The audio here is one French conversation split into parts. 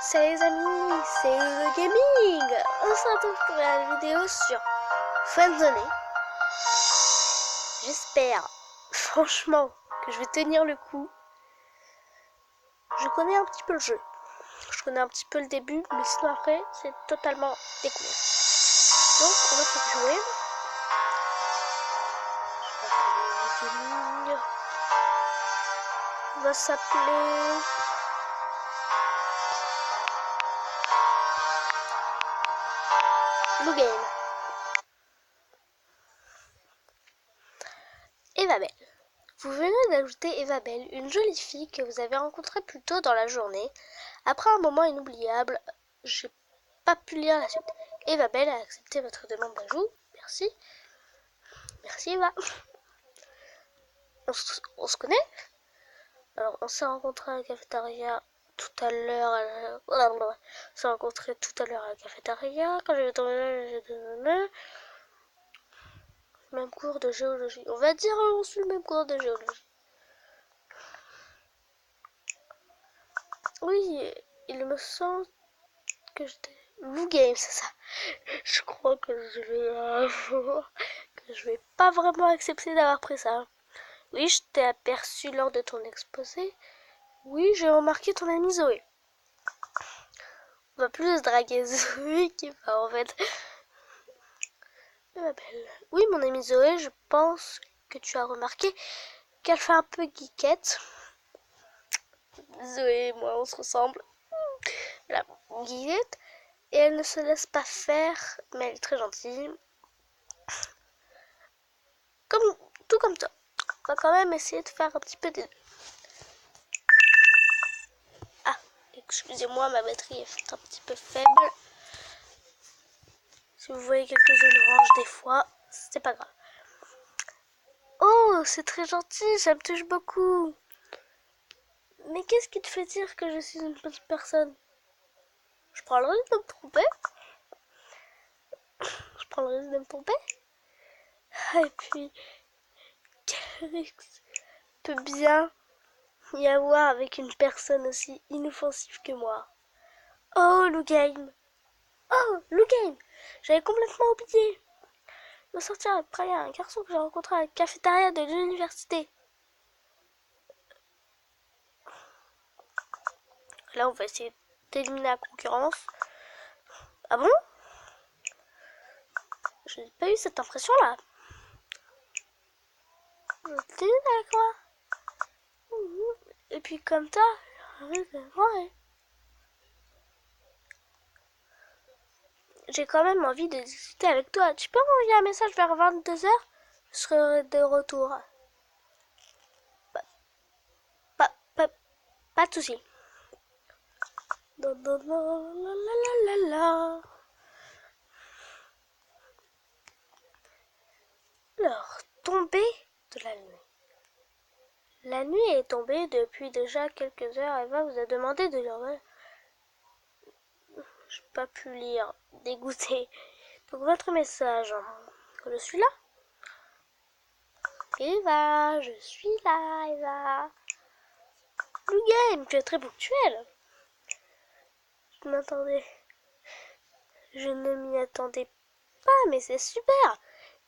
Salut les amis, c'est le gaming. On se retrouve pour une vidéo sur Friendzone. J'espère franchement que je vais tenir le coup. Je connais un petit peu le jeu. Je connais un petit peu le début, mais sinon après c'est totalement découvert. Donc on va faire jouer. Je vais appeler le gaming. On va s'appeler... Blue Game. Evabelle. Vous venez d'ajouter Evabelle, une jolie fille que vous avez rencontrée plus tôt dans la journée. Après un moment inoubliable, j'ai pas pu lire la suite. Evabelle a accepté votre demande d'ajout. Merci. Merci Eva. On se connaît? Alors on s'est rencontrés à la cafétéria tout à l'heure. On s'est rencontrés tout à l'heure à la cafétéria. Quand j'ai tombé, même cours de géologie. On va dire on suit le même cours de géologie. Oui, il me semble que j'étais... Blue Game, c'est ça. Je crois que je vais pas vraiment accepter d'avoir pris ça. Oui, je t'ai aperçu lors de ton exposé. Oui, j'ai remarqué ton amie Zoé. On va plus draguer Zoé qui va en fait. Elle m'appelle. Oui, mon amie Zoé, je pense que tu as remarqué qu'elle fait un peu geekette. Zoé et moi, on se ressemble. La geekette. Et elle ne se laisse pas faire, mais elle est très gentille. Tout comme toi. On va quand même essayer de faire un petit peu des deux. Ah, excusez-moi, ma batterie est un petit peu faible. Si vous voyez quelques zones oranges des fois, c'est pas grave. Oh, c'est très gentil, ça me touche beaucoup. Mais qu'est-ce qui te fait dire que je suis une bonne personne? Je prends le risque de me tromper. Je prends le risque de me tromper. Et puis, quel risque peut bien y avoir avec une personne aussi inoffensive que moi? Oh, Lou Game. Oh, Lou Game. J'avais complètement oublié. Je vais sortir avec Brian, un garçon que j'ai rencontré à la cafétéria de l'université. Là, on va essayer d'éliminer la concurrence. Ah bon? Je n'ai pas eu cette impression-là. T'es avec moi? Et puis comme ça, ouais. J'ai quand même envie de discuter avec toi. Tu peux m'envoyer un message vers 22h? Je serai de retour. Pas de soucis. Alors, tombée de la nuit. La nuit est tombée depuis déjà quelques heures. Eva vous a demandé de lire. Je n'ai pas pu lire. Dégoûté. Donc votre message. Je suis là. Eva, je suis là, Eva. Blue Game, tu es très ponctuel. Je m'attendais. Je ne m'y attendais pas, mais c'est super.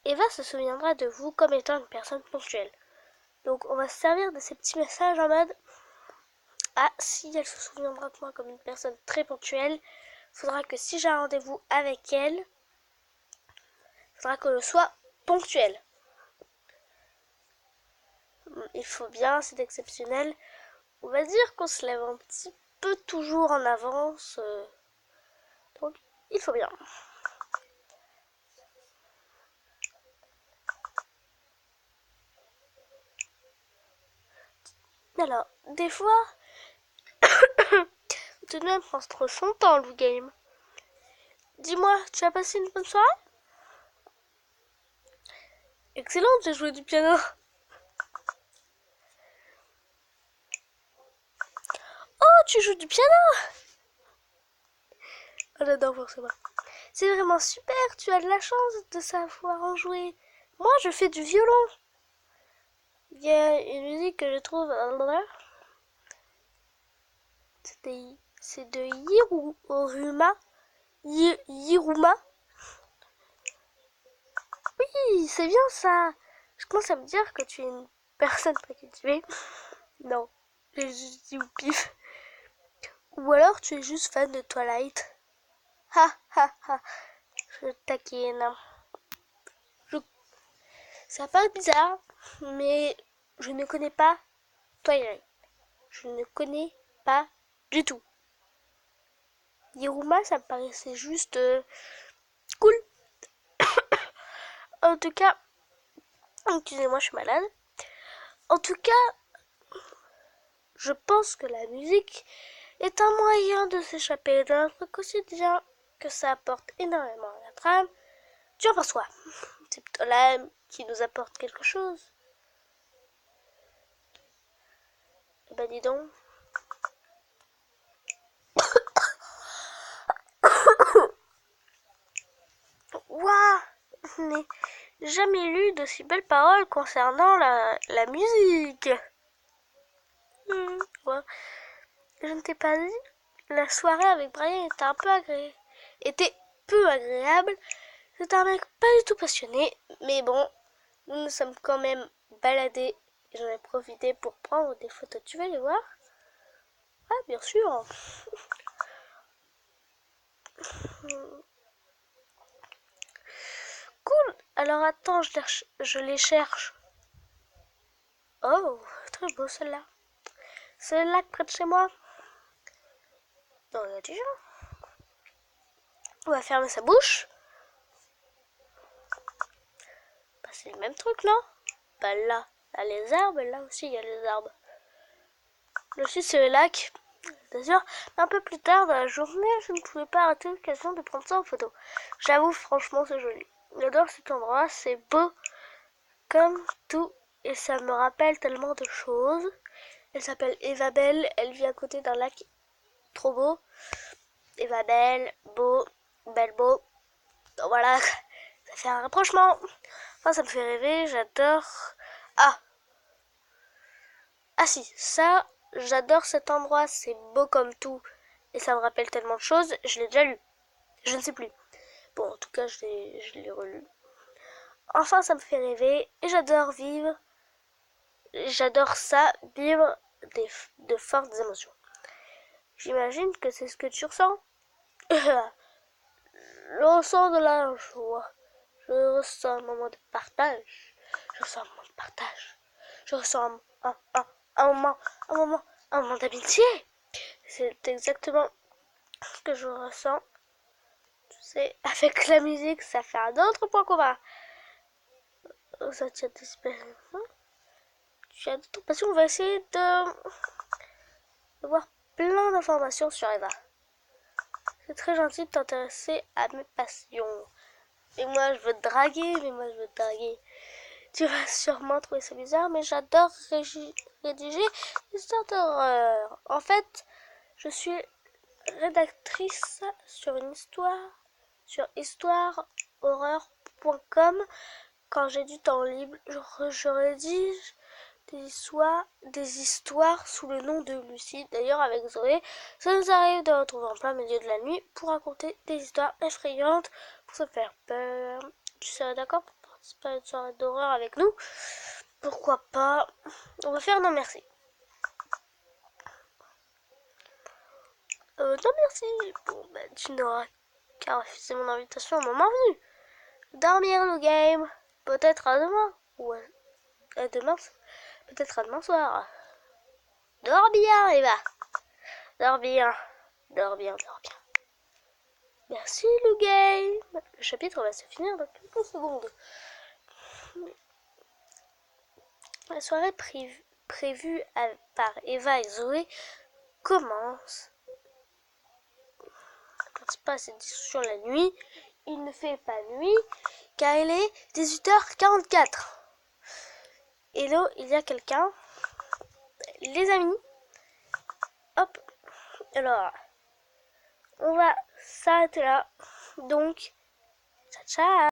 Eva se souviendra de vous comme étant une personne ponctuelle. Donc on va se servir de ces petits messages en mode ah, si elle se souviendra de moi comme une personne très ponctuelle, il faudra que si j'ai un rendez-vous avec elle, il faudra que je sois ponctuel. Il faut bien, c'est exceptionnel. On va dire qu'on se lève un petit peu toujours en avance. Donc il faut bien. Alors, des fois, tout de même prend trop son temps, le game. Dis-moi, tu as passé une bonne soirée? Excellent, j'ai joué du piano. Oh, tu joues du piano? Oh, j'adore forcément. C'est vraiment super, tu as de la chance de savoir en jouer. Moi, je fais du violon. Il y a une musique que je trouve... C'était C'est de Hiruma. Hiruma. Oui, c'est bien ça. Je commence à me dire que tu es une personne très cultivée. Non, j'ai juste dit au pif. Ou alors tu es juste fan de Twilight. Ha ha ha. Je taquine. Ça paraît bizarre, mais je ne connais pas Twilight. Je ne connais pas du tout. Hiruma, ça me paraissait juste cool. En tout cas, excusez-moi, je suis malade. En tout cas, je pense que la musique est un moyen de s'échapper de notre quotidien, que ça apporte énormément à la trame. Tu en penses quoi? C'est plutôt l'âme qui nous apporte quelque chose. Eh ben dis donc. Waouh, je n'ai jamais lu de si belles paroles concernant la musique. Ouais. Je ne t'ai pas dit, la soirée avec Brian était peu agréable. C'est un mec pas du tout passionné, mais bon, nous nous sommes quand même baladés et j'en ai profité pour prendre des photos. Tu vas les voir? Ah, bien sûr. Cool. Alors attends, je les cherche. Oh, très beau celle-là. C'est le lac près de chez moi. Non, il y a du gens. On va fermer sa bouche. Bah, c'est le même truc, non? Bah là, là les arbres, là aussi il y a les arbres. Le sud c'est le lac, bien sûr. Un peu plus tard dans la journée, je ne pouvais pas rater l'occasion de prendre ça en photo. J'avoue, franchement, c'est joli. J'adore cet endroit, c'est beau comme tout et ça me rappelle tellement de choses. Elle s'appelle Eva Belle, elle vit à côté d'un lac trop beau. Eva Belle, beau, belle beau. Donc voilà, ça fait un rapprochement. Enfin, ça me fait rêver, j'adore. Ah si, ça, j'adore cet endroit, c'est beau comme tout. Et ça me rappelle tellement de choses, je l'ai déjà lu. Je ne sais plus. Bon, en tout cas, je l'ai relu. Enfin, ça me fait rêver et j'adore vivre. J'adore ça, vivre de fortes émotions. J'imagine que c'est ce que tu ressens. Je ressens de la joie. Je ressens un moment de partage. Je ressens un moment de partage. Je ressens un moment d'amitié. C'est exactement ce que je ressens. Tu sais, avec la musique, ça fait un autre point commun. Ça tient tu as d'autres passions. On va essayer de voir plein d'informations sur Eva. C'est très gentil de t'intéresser à mes passions. Mais moi, je veux te draguer. Tu vas sûrement trouver ça bizarre, mais j'adore rédiger des histoires d'horreur. En fait, je suis rédactrice sur histoirehorreur.com. Quand j'ai du temps libre, je rédige des histoires sous le nom de Lucie. D'ailleurs, avec Zoé, ça nous arrive de retrouver en plein milieu de la nuit pour raconter des histoires effrayantes, pour se faire peur. Tu serais d'accord pour participer à une soirée d'horreur avec nous? Pourquoi pas? On va faire non merci. Non merci. Bon, bah, tu n'auras qu'à refuser mon invitation au moment venu. Dormir le game. Peut-être à demain. Ou à demain. Peut-être à demain soir. Dors bien, Eva. Dors bien. Dors bien, dors bien. Merci, le game. Le chapitre va se finir dans quelques secondes. La soirée prévue par Eva et Zoé commence. Quand il passe cette discussion la nuit, il ne fait pas nuit car il est 18h44. Hello, il y a quelqu'un? Les amis, hop, alors, on va s'arrêter là. Donc, ciao, ciao.